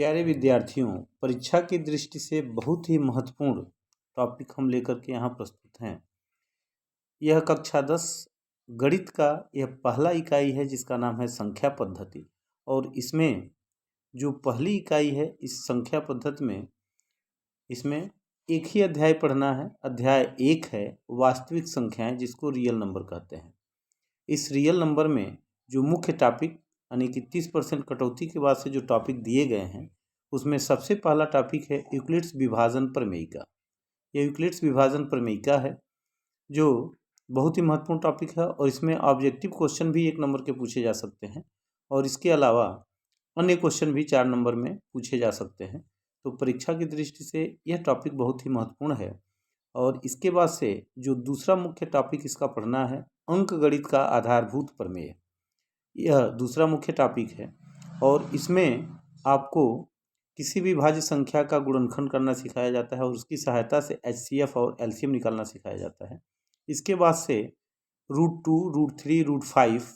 प्यारे विद्यार्थियों, परीक्षा की दृष्टि से बहुत ही महत्वपूर्ण टॉपिक हम लेकर के यहाँ प्रस्तुत हैं। यह कक्षा 10 गणित का यह पहला इकाई है जिसका नाम है संख्या पद्धति। और इसमें जो पहली इकाई है इस संख्या पद्धति में इसमें एक ही अध्याय पढ़ना है। अध्याय 1 है वास्तविक संख्याएं, जिसको रियल नंबर कहते हैं। इस रियल नंबर में जो मुख्य टॉपिक यानी कि 30% कटौती के बाद से जो टॉपिक दिए गए हैं उसमें सबसे पहला टॉपिक है यूक्लिड्स विभाजन प्रमेयिका। यह यूक्लिड्स विभाजन प्रमेयिका है जो बहुत ही महत्वपूर्ण टॉपिक है और इसमें ऑब्जेक्टिव क्वेश्चन भी 1 नंबर के पूछे जा सकते हैं और इसके अलावा अन्य क्वेश्चन भी 4 नंबर में पूछे जा सकते हैं। तो परीक्षा की दृष्टि से यह टॉपिक बहुत ही महत्वपूर्ण है। और इसके बाद से जो दूसरा मुख्य टॉपिक इसका पढ़ना है अंकगणित का आधारभूत प्रमेय। यह दूसरा मुख्य टॉपिक है और इसमें आपको किसी भी भाज्य संख्या का गुणनखंड करना सिखाया जाता है और उसकी सहायता से HCF और LCM निकालना सिखाया जाता है। इसके बाद से √2, √3, √5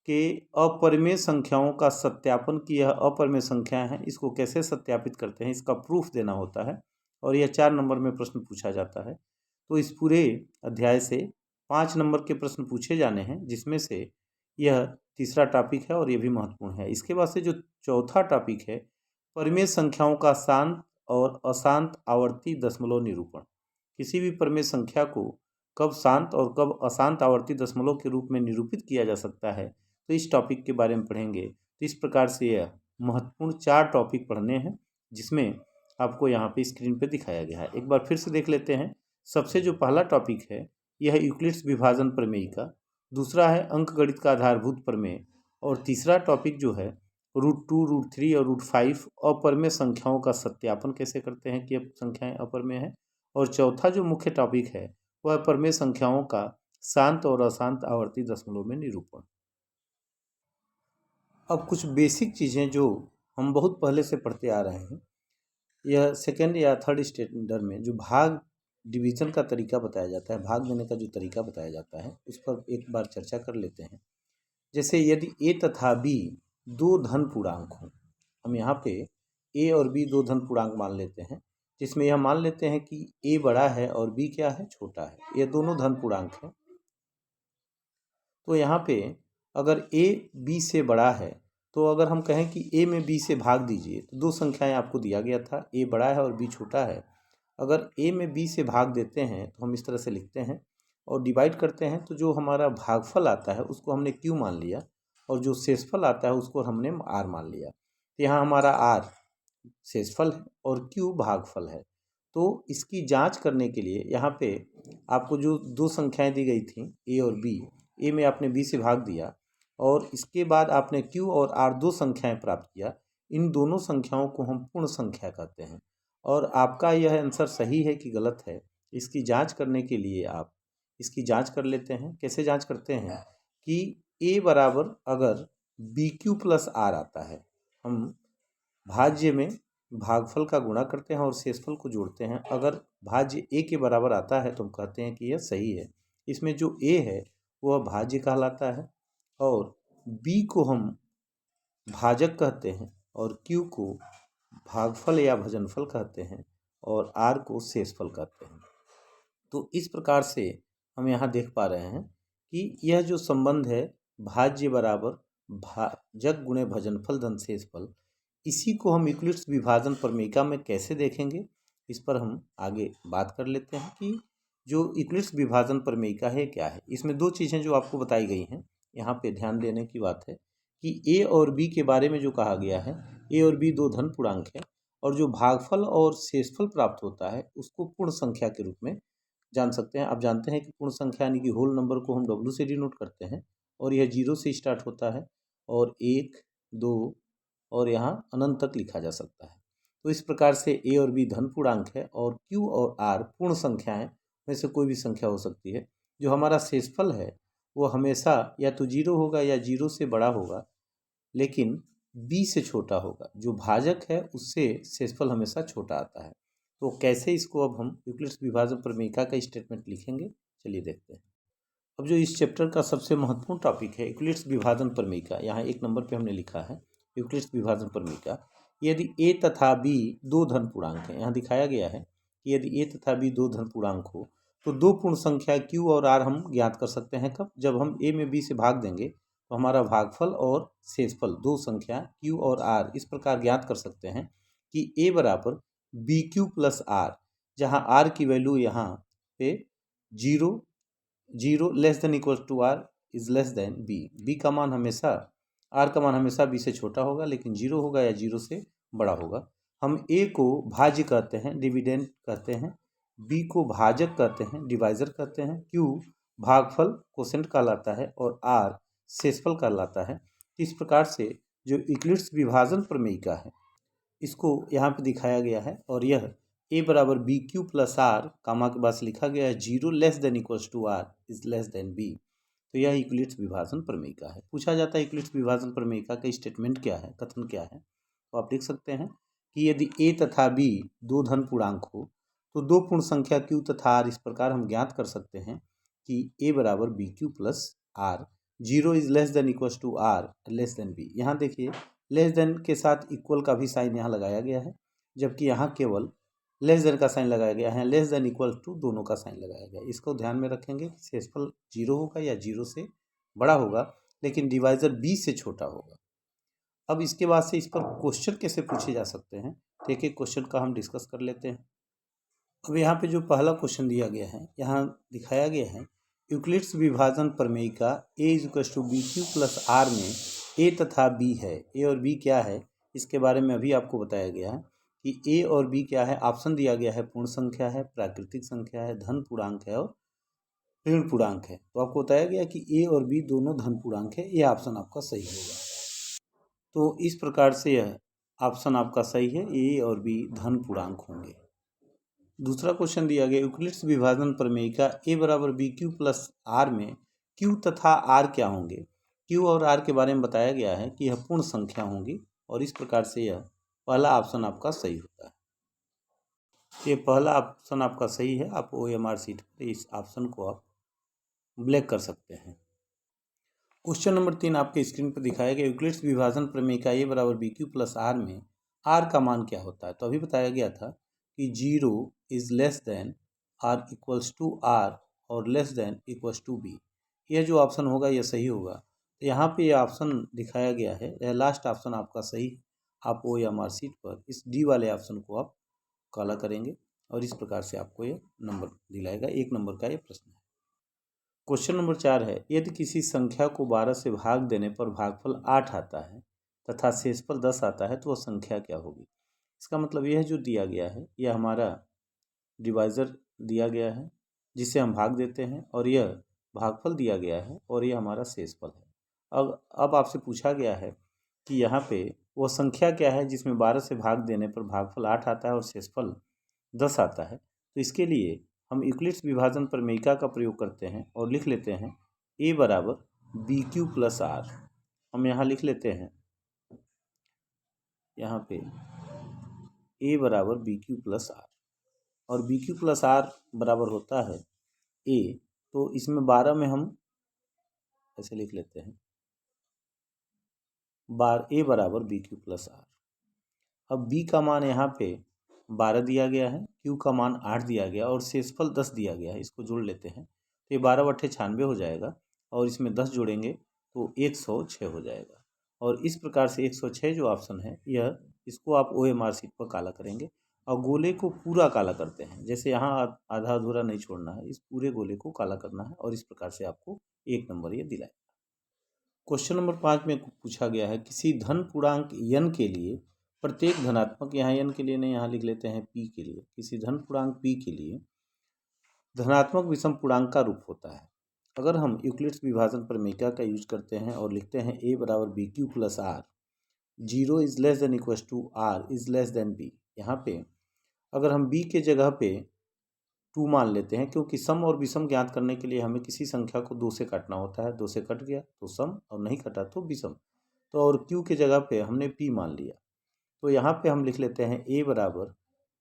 के अपरिमेय संख्याओं का सत्यापन की यह अपरिमेय संख्या है, इसको कैसे सत्यापित करते हैं इसका प्रूफ देना होता है और यह 4 नंबर में प्रश्न पूछा जाता है। तो इस पूरे अध्याय से 5 नंबर के प्रश्न पूछे जाने हैं, जिसमें से यह तीसरा टॉपिक है और यह भी महत्वपूर्ण है। इसके बाद से जो चौथा टॉपिक है परिमेय संख्याओं का शांत और अशांत आवर्ती दशमलव निरूपण। किसी भी परिमेय संख्या को कब शांत और कब अशांत आवर्ती दशमलव के रूप में निरूपित किया जा सकता है, तो इस टॉपिक के बारे में पढ़ेंगे। तो इस प्रकार से यह महत्वपूर्ण 4 टॉपिक पढ़ने हैं, जिसमें आपको यहाँ पे स्क्रीन पे दिखाया गया है। एक बार फिर से देख लेते हैं। सबसे जो पहला टॉपिक है यह यूक्लिड्स विभाजन प्रमेयिका, दूसरा है अंकगणित का आधारभूत प्रमेय और तीसरा टॉपिक जो है √2, √3 और √5 अपरिमेय संख्याओं का सत्यापन कैसे करते हैं कि अब संख्याएं अपरिमेय हैं। और चौथा जो मुख्य टॉपिक है वह अपरिमेय संख्याओं का शांत और अशांत आवर्ती दशमलव में निरूपण। अब कुछ बेसिक चीज़ें जो हम बहुत पहले से पढ़ते आ रहे हैं, यह सेकेंड या थर्ड स्टैंडर्ड में जो भाग डिवीज़न का तरीका बताया जाता है, भाग देने का जो तरीका बताया जाता है, उस पर एक बार चर्चा कर लेते हैं। जैसे यदि a तथा b 2 धन पूर्णांक हों, हम यहाँ पे a और b 2 धन पूर्णांक मान लेते हैं, जिसमें यह मान लेते हैं कि a बड़ा है और b क्या है, छोटा है। ये दोनों धन पूर्णांक हैं। तो यहाँ पे अगर a b से बड़ा है तो अगर हम कहें कि a में b से भाग दीजिए, तो 2 संख्याएं आपको दिया गया था, a बड़ा है और b छोटा है। अगर a में b से भाग देते हैं तो हम इस तरह से लिखते हैं और डिवाइड करते हैं, तो जो हमारा भागफल आता है उसको हमने q मान लिया और जो शेषफल आता है उसको हमने r मान लिया। तो यहाँ हमारा r शेषफल है और q भागफल है। तो इसकी जांच करने के लिए यहाँ पे आपको जो 2 संख्याएं दी गई थी a और b, a में आपने b से भाग दिया और इसके बाद आपने q और r 2 संख्याएं प्राप्त किया। इन दोनों संख्याओं को हम पूर्ण संख्या कहते हैं। और आपका यह आंसर सही है कि गलत है, इसकी जांच करने के लिए आप इसकी जांच कर लेते हैं। कैसे जांच करते हैं कि a बराबर अगर BQ प्लस r आता है, हम भाज्य में भागफल का गुणा करते हैं और शेषफल को जोड़ते हैं। अगर भाज्य a के बराबर आता है तो हम कहते हैं कि यह सही है। इसमें जो a है वह भाज्य कहलाता है और b को हम भाजक कहते हैं और q को भागफल या भजनफल कहते हैं और r को शेषफल कहते हैं। तो इस प्रकार से हम यहाँ देख पा रहे हैं कि यह जो संबंध है भाज्य बराबर भाजक गुणे भजनफल धन शेषफल, इसी को हम यूक्लिड्स विभाजन प्रमेयिका में कैसे देखेंगे, इस पर हम आगे बात कर लेते हैं कि जो यूक्लिड्स विभाजन प्रमेयिका है क्या है। इसमें 2 चीज़ें जो आपको बताई गई हैं, यहाँ पे ध्यान देने की बात है कि a और b के बारे में जो कहा गया है, a और b 2 धन पूर्णांक है और जो भागफल और शेषफल प्राप्त होता है उसको पूर्ण संख्या के रूप में जान सकते हैं। आप जानते हैं कि पूर्ण संख्या यानी कि होल नंबर को हम W से डिनोट करते हैं और यह 0 से स्टार्ट होता है और 1, 2 और यहाँ अनंत तक लिखा जा सकता है। तो इस प्रकार से a और b धन पूर्णांक है और q और r पूर्ण संख्याएं में से कोई भी संख्या हो सकती है। जो हमारा शेषफल है वो हमेशा या तो 0 होगा या 0 से बड़ा होगा, लेकिन b से छोटा होगा। जो भाजक है उससे शेषफल हमेशा छोटा आता है। तो कैसे इसको अब हम यूक्लिड्स विभाजन प्रमेयिका का स्टेटमेंट लिखेंगे, चलिए देखते हैं। अब जो इस चैप्टर का सबसे महत्वपूर्ण टॉपिक है यूक्लिड्स विभाजन प्रमेयिका, यहाँ 1 नंबर पे हमने लिखा है यूक्लिड्स विभाजन प्रमेयिका। यदि a तथा b दो धन पूर्णांक हैं, यहाँ दिखाया गया है कि यदि a तथा b दो धन पूर्णांक हो तो दो पूर्ण संख्या q और r हम ज्ञात कर सकते हैं। कब? जब हम a में b से भाग देंगे तो हमारा भागफल और शेषफल दो संख्या q और r इस प्रकार ज्ञात कर सकते हैं कि a बराबर बी क्यू प्लस आर, जहाँ r की वैल्यू यहाँ पे 0 less than equal to r is less than b का मान हमेशा आर का मान हमेशा बी से छोटा होगा, लेकिन 0 होगा या 0 से बड़ा होगा। हम ए को भाज्य कहते हैं, डिविडेंड कहते हैं, बी को भाजक कहते हैं, डिवाइजर कहते हैं, क्यू भागफल कोसेंट कहलाता है और आर शेषफल कहलाता है। इस प्रकार से जो यूक्लिड्स विभाजन प्रमेयिका है इसको यहाँ पे दिखाया गया है और यह a बराबर b q plus r comma के बाद लिखा गया है 0 less than equals to r is less than b. तो यह यूक्लिड्स विभाजन प्रमेयिका है। पूछा जाता है यूक्लिड्स विभाजन प्रमेयिका का स्टेटमेंट क्या है, कथन क्या है, तो आप लिख सकते हैं कि यदि a तथा b दो धन पूर्णांक हो तो दो पूर्ण संख्या q तथा r इस प्रकार हम ज्ञात कर सकते हैं कि a बराबर b q plus r, 0 is less than equals to r less than b. यहाँ देखिए लेस देन के साथ इक्वल का भी साइन यहाँ लगाया गया है, जबकि यहाँ केवल लेस देन का साइन लगाया गया है, लेस देन इक्वल टू दोनों का साइन लगाया गया है। इसको ध्यान में रखेंगे कि शेषफल 0 होगा या 0 से बड़ा होगा, लेकिन डिवाइजर b से छोटा होगा। अब इसके बाद से इस पर क्वेश्चन कैसे पूछे जा सकते हैं, तो एक एक क्वेश्चन का हम डिस्कस कर लेते हैं। अब यहाँ पे जो पहला क्वेश्चन दिया गया है यहाँ दिखाया गया है यूक्लिड्स विभाजन प्रमेयिका a is equal to b q plus r में a तथा b है। a और b क्या है इसके बारे में अभी आपको बताया गया है कि a और b क्या है। ऑप्शन दिया गया है पूर्ण संख्या है, प्राकृतिक संख्या है, धन पूर्णांक है और ऋण पूर्णांक है। तो आपको बताया गया कि a और b दोनों धन पूर्णांक है, यह ऑप्शन आपका सही होगा। तो इस प्रकार से यह ऑप्शन आपका सही है, a और b धन पूर्णांक होंगे। दूसरा क्वेश्चन दिया गया यूक्लिड्स विभाजन प्रमेयिका a बराबर बी क्यू प्लस आर में q तथा r क्या होंगे। q और r के बारे में बताया गया है कि यह पूर्ण संख्या होंगी और इस प्रकार से यह पहला ऑप्शन आपका सही होता है। ये पहला ऑप्शन आपका सही है। आप OMR सीट पर इस ऑप्शन को आप ब्लैक कर सकते हैं। क्वेश्चन नंबर 3 आपके स्क्रीन पर दिखाया गया यूक्लिड्स विभाजन प्रमेयिका a बराबर बी क्यू प्लस आर में r का मान क्या होता है। तो अभी बताया गया था कि 0 is less than R equals to R और less than equals to B. यह जो ऑप्शन होगा यह सही होगा। तो यहाँ पे यह ऑप्शन दिखाया गया है, यह लास्ट ऑप्शन आपका सही। आप OMR सीट पर इस डी वाले ऑप्शन को आप काला करेंगे और इस प्रकार से आपको यह नंबर दिलाएगा। 1 नंबर का यह प्रश्न है। क्वेश्चन नंबर 4 है यदि किसी संख्या को 12 से भाग देने पर भागफल 8 आता है तथा शेषफल 10 आता है तो वह संख्या क्या होगी। इसका मतलब यह जो दिया गया है यह हमारा डिवाइज़र दिया गया है जिसे हम भाग देते हैं और यह भागफल दिया गया है और यह हमारा शेषफल है। अब आपसे पूछा गया है कि यहाँ पे वो संख्या क्या है जिसमें 12 से भाग देने पर भागफल 8 आता है और शेषफल 10 आता है। तो इसके लिए हम यूक्लिड्स विभाजन प्रमेयिका का प्रयोग करते हैं और लिख लेते हैं a बराबर बी क्यू प्लस आर। हम यहाँ लिख लेते हैं यहाँ पे a बराबर बी क्यू प्लस आर और बी क्यू प्लस आर बराबर होता है a। तो इसमें 12 में हम ऐसे लिख लेते हैं a बराबर बी क्यू प्लस आर। अब b का मान यहाँ पे 12 दिया गया है, q का मान 8 दिया गया और शेषफल 10 दिया गया है। इसको जोड़ लेते हैं तो ये 12 बट्ठे 96 हो जाएगा और इसमें 10 जोड़ेंगे तो 106 हो जाएगा। और इस प्रकार से 106 जो ऑप्शन है यह इसको आप OMR सीट पर काला करेंगे और गोले को पूरा काला करते हैं। जैसे यहाँ आधा अधूरा नहीं छोड़ना है, इस पूरे गोले को काला करना है और इस प्रकार से आपको 1 नंबर ये दिलाएगा। क्वेश्चन नंबर 5 में पूछा गया है किसी धन पूर्णांक n के लिए प्रत्येक धनात्मक, यहाँ n के लिए नहीं, यहाँ लिख लेते हैं p के लिए, किसी धन पूर्णांक p के लिए धनात्मक विषम पूर्णांक का रूप होता है। अगर हम यूक्लिड्स विभाजन प्रमेयिका का यूज करते हैं और लिखते हैं a बराबर b q plus r, 0 is less than equal to r is less than b. यहाँ पे अगर हम b के जगह पे 2 मान लेते हैं, क्योंकि सम और विषम ज्ञात करने के लिए हमें किसी संख्या को 2 से काटना होता है। 2 से कट गया तो सम और नहीं कटा तो विषम। तो और q के जगह पे हमने p मान लिया, तो यहाँ पे हम लिख लेते हैं a बराबर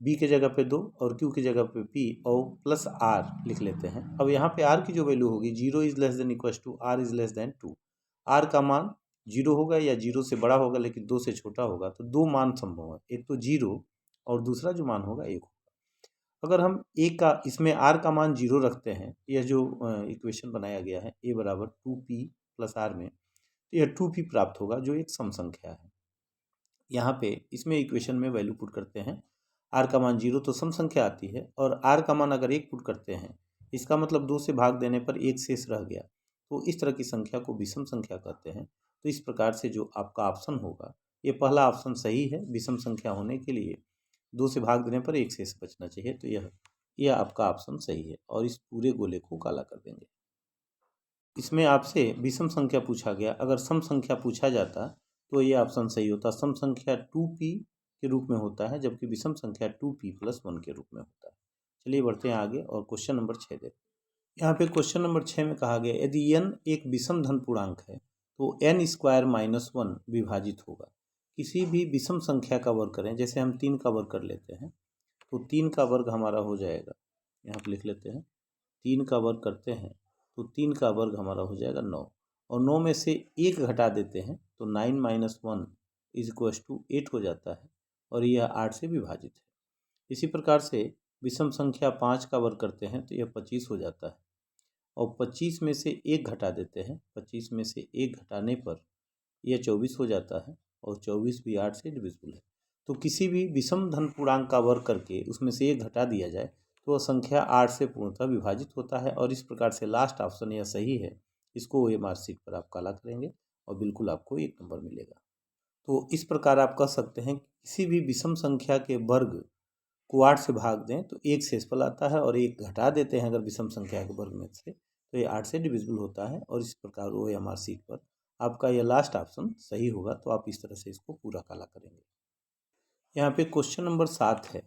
b के जगह पे 2 और q की जगह पे p और प्लस r लिख लेते हैं। अब यहाँ पे r की जो वैल्यू होगी 0 is less than equal to r is less than 2। r का मान जीरो होगा या जीरो से बड़ा होगा लेकिन 2 से छोटा होगा, तो दो मान संभव है, एक तो जीरो और दूसरा जो मान होगा 1 होगा। अगर हम ए का इसमें आर का मान जीरो रखते हैं, यह जो इक्वेशन बनाया गया है ए बराबर 2p प्लस आर में, तो यह 2p प्राप्त होगा जो एक सम संख्या है। यहाँ पे इसमें इक्वेशन में वैल्यू पुट करते हैं, आर का मान जीरो तो सम संख्या आती है, और आर का मान अगर 1 पुट करते हैं, इसका मतलब 2 से भाग देने पर 1 शेष रह गया, तो इस तरह की संख्या को विषम संख्या कहते हैं। तो इस प्रकार से जो आपका ऑप्शन होगा, ये पहला ऑप्शन सही है। विषम संख्या होने के लिए 2 से भाग देने पर 1 शेष बचना चाहिए, तो यह आपका ऑप्शन सही है, और इस पूरे गोले को काला कर देंगे। इसमें आपसे विषम संख्या पूछा गया, अगर सम संख्या पूछा जाता तो ये ऑप्शन सही होता। सम संख्या 2p के रूप में होता है, जबकि विषम संख्या 2p + 1 के रूप में होता है। चलिए बढ़ते हैं आगे और क्वेश्चन नंबर 6 देखते हैं। यहाँ पे क्वेश्चन नंबर 6 में कहा गया, यदि n एक विषम धन पूर्णांक है तो n² - 1 विभाजित होगा। किसी भी विषम संख्या का वर्ग करें, जैसे हम 3 का वर्ग कर लेते हैं, तो 3 का वर्ग हमारा हो जाएगा, यहाँ पर लिख लेते हैं, 3 का वर्ग करते हैं तो 3 का वर्ग हमारा हो जाएगा 9, और 9 में से 1 घटा देते हैं तो 9 - 1 = 8 हो जाता है, और यह 8 से विभाजित है। इसी प्रकार से विषम संख्या 5 का वर्ग करते हैं तो यह 25 हो जाता है, और 25 में से 1 घटा देते हैं, 25 में से 1 घटाने पर यह 24 हो जाता है, और 24 भी 8 से डिविजिबल है। तो किसी भी विषम धन पूर्णांक का वर्ग करके उसमें से 1 घटा दिया जाए तो वह संख्या 8 से पूर्णतः विभाजित होता है, और इस प्रकार से लास्ट ऑप्शन यह सही है। इसको OMR शीट पर आप काला करेंगे और बिल्कुल आपको 1 नंबर मिलेगा। तो इस प्रकार आप कह सकते हैं कि किसी भी विषम संख्या के वर्ग को 8 से भाग दें तो 1 शेषफल आता है, और 1 घटा देते हैं अगर विषम संख्या के वर्ग में से, तो ये 8 से डिविजिबल होता है, और इस प्रकार OMR शीट पर आपका यह लास्ट ऑप्शन सही होगा। तो आप इस तरह से इसको पूरा काला करेंगे। यहाँ पे क्वेश्चन नंबर 7 है,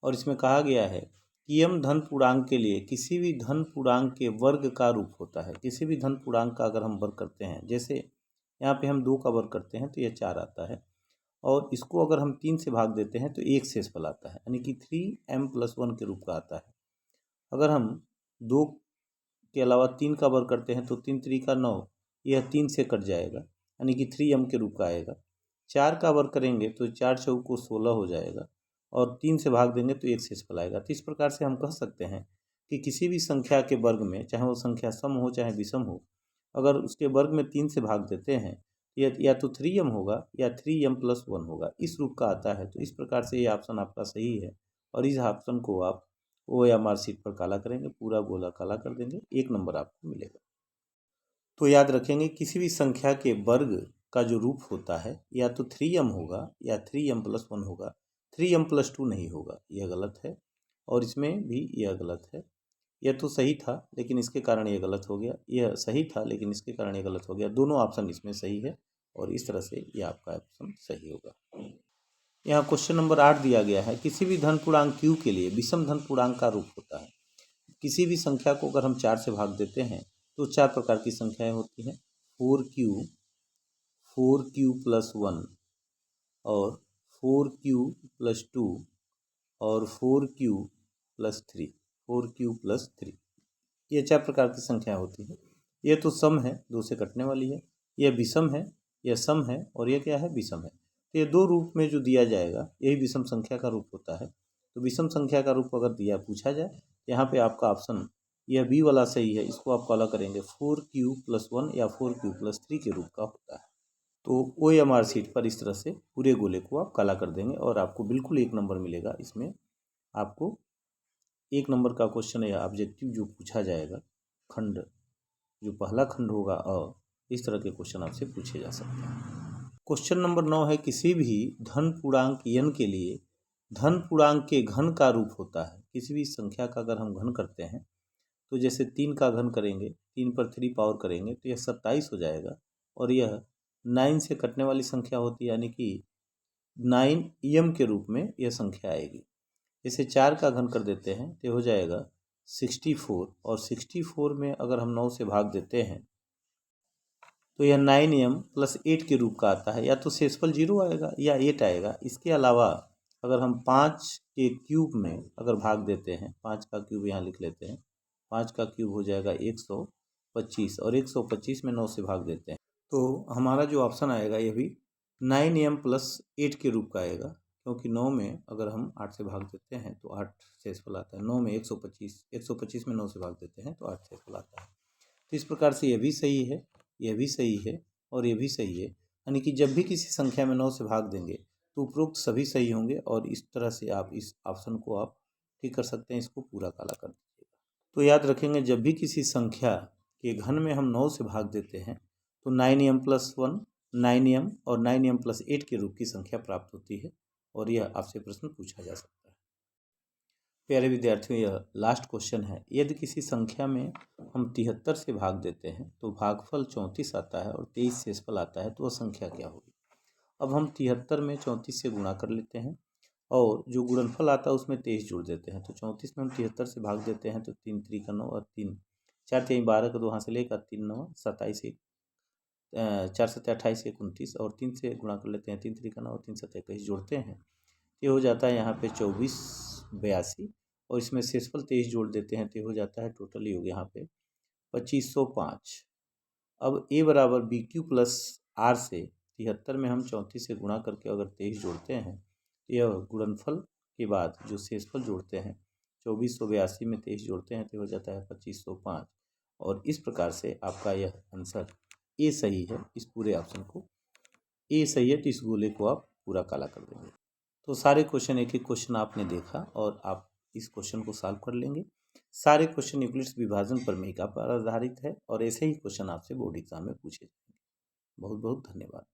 और इसमें कहा गया है कि m धन पूर्णांक के लिए किसी भी धन पूर्णांक के वर्ग का रूप होता है। किसी भी धन पूर्णांक का अगर हम वर्ग करते हैं, जैसे यहाँ पे हम 2 का वर्ग करते हैं तो यह 4 आता है, और इसको अगर हम 3 से भाग देते हैं तो 1 शेषफल आता है, यानी कि 3m + 1 के रूप का आता है। अगर हम 2 के अलावा 3 का वर्ग करते हैं तो 3 3 का 9, यह 3 से कट जाएगा, यानी कि 3m के रूप का आएगा। 4 का वर्ग करेंगे तो 4 चौक को 16 हो जाएगा, और 3 से भाग देंगे तो 1 शेषफल आएगा। तो इस प्रकार से हम कह सकते हैं कि किसी भी संख्या के वर्ग में, चाहे वो संख्या सम हो चाहे विषम हो, अगर उसके वर्ग में 3 से भाग देते हैं, या तो 3m होगा या 3m + 1 होगा, इस रूप का आता है। तो इस प्रकार से ये ऑप्शन आपका सही है, और इस ऑप्शन को आप OMR शीट पर काला करेंगे, पूरा गोला काला कर देंगे, 1 नंबर आपको मिलेगा। तो याद रखेंगे, किसी भी संख्या के वर्ग का जो रूप होता है या तो 3m होगा या 3m + 1 होगा, 3m + 2 नहीं होगा, यह गलत है, और इसमें भी यह गलत है। यह तो सही था लेकिन इसके कारण ये गलत हो गया, यह सही था लेकिन इसके कारण ये गलत हो गया। दोनों ऑप्शन इसमें सही है, और इस तरह से ये आपका ऑप्शन सही होगा। यहाँ क्वेश्चन नंबर 8 दिया गया है, किसी भी धन पूर्णांक q के लिए विषम धन पूर्णांक का रूप होता है। किसी भी संख्या को अगर हम 4 से भाग देते हैं तो 4 प्रकार की संख्याएं होती हैं, 4q + 1, और 4q + 2, और 4q + 3, 4q + 3, ये 4 प्रकार की संख्या होती है। ये तो सम है, 2 से कटने वाली है, यह विषम है, यह सम है, और यह क्या है, विषम है। तो ये 2 रूप में जो दिया जाएगा यही विषम संख्या का रूप होता है। तो विषम संख्या का रूप अगर दिया पूछा जाए, यहाँ पे आपका ऑप्शन यह बी वाला सही है। इसको आप काला करेंगे, 4q + 1 या 4q + 3 के रूप का होता है। तो OMR शीट पर इस तरह से पूरे गोले को आप काला कर देंगे, और आपको बिल्कुल 1 नंबर मिलेगा। इसमें आपको 1 नंबर का क्वेश्चन या ऑब्जेक्टिव जो पूछा जाएगा, खंड जो पहला खंड होगा, और इस तरह के क्वेश्चन आपसे पूछे जा सकते हैं। क्वेश्चन नंबर 9 है, किसी भी धन पूर्णांक n के लिए धन पूर्णांक के घन का रूप होता है। किसी भी संख्या का अगर हम घन करते हैं, तो जैसे 3 का घन करेंगे, 3 पर 3 पावर करेंगे तो यह 27 हो जाएगा, और यह 9 से कटने वाली संख्या होती है, यानी कि 9m के रूप में यह संख्या आएगी। जैसे 4 का घन कर देते हैं तो हो जाएगा 64, और 64 में अगर हम 9 से भाग देते हैं तो यह 9m + 8 के रूप का आता है। या तो शेषफल 0 आएगा या 8 आएगा। इसके अलावा अगर हम 5 के क्यूब में अगर भाग देते हैं, 5 का क्यूब यहाँ लिख लेते हैं, 5 का क्यूब हो जाएगा 125, और 125 में 9 से भाग देते हैं तो हमारा जो ऑप्शन आएगा ये भी 9m + 8 के रूप का आएगा, क्योंकि 9 में अगर हम 8 से भाग देते हैं तो 8 शेषफल आता है। 9 में 125 में 9 से भाग देते हैं तो 8 शेषफल आता है। तो इस प्रकार से ये भी सही है, यह भी सही है और ये भी सही है। यानी कि जब भी किसी संख्या में 9 से भाग देंगे तो उपरोक्त सभी सही होंगे और इस तरह से आप इस ऑप्शन को आप ठीक कर सकते हैं, इसको पूरा काला कर दीजिएगा। तो याद रखेंगे, जब भी किसी संख्या के घन में हम 9 से भाग देते हैं तो 9m + 1, 9m और 9m + 8 के रूप की संख्या प्राप्त होती है और यह आपसे प्रश्न पूछा जा सकता है। प्यारे विद्यार्थियों, यह लास्ट क्वेश्चन है। यदि किसी संख्या में हम 73 से भाग देते हैं तो भागफल 34 आता है और 23 शेषफल आता है, तो वह संख्या क्या होगी। अब हम 73 में 34 से गुणा कर लेते हैं और जो गुणनफल आता है उसमें 23 जोड़ देते हैं। तो 34 में हम 73 से भाग देते हैं तो 3 × 3 = 9 और 3 4 × 12 का 2 हाथ से लेकर 3 × 9 27, 4 × 7 = 28, 29 और 3 से गुणा कर लेते हैं। 3 × 3 = 9 और 3 × 7 = 21 जोड़ते हैं, ये हो जाता है यहाँ पे 24 82 और इसमें शेषफल 23 जोड़ देते हैं तो हो जाता है टोटल योग यहाँ पे 2505। अब a बराबर BQ + R से 73 में हम 34 से गुणा करके अगर 23 जोड़ते हैं तो यह गुणनफल के बाद जो शेषफल जोड़ते हैं 2482 में 23 जोड़ते हैं तो हो जाता है 2505 और इस प्रकार से आपका यह आंसर ए सही है। इस पूरे ऑप्शन को ए सही है, तो इस गोले को आप पूरा काला कर देंगे। तो सारे क्वेश्चन, एक एक क्वेश्चन आपने देखा और आप इस क्वेश्चन को सॉल्व कर लेंगे। सारे क्वेश्चन यूक्लिड्स विभाजन प्रमेय पर आधारित है और ऐसे ही क्वेश्चन आपसे बोर्ड एग्जाम में पूछे जाएंगे। बहुत बहुत धन्यवाद।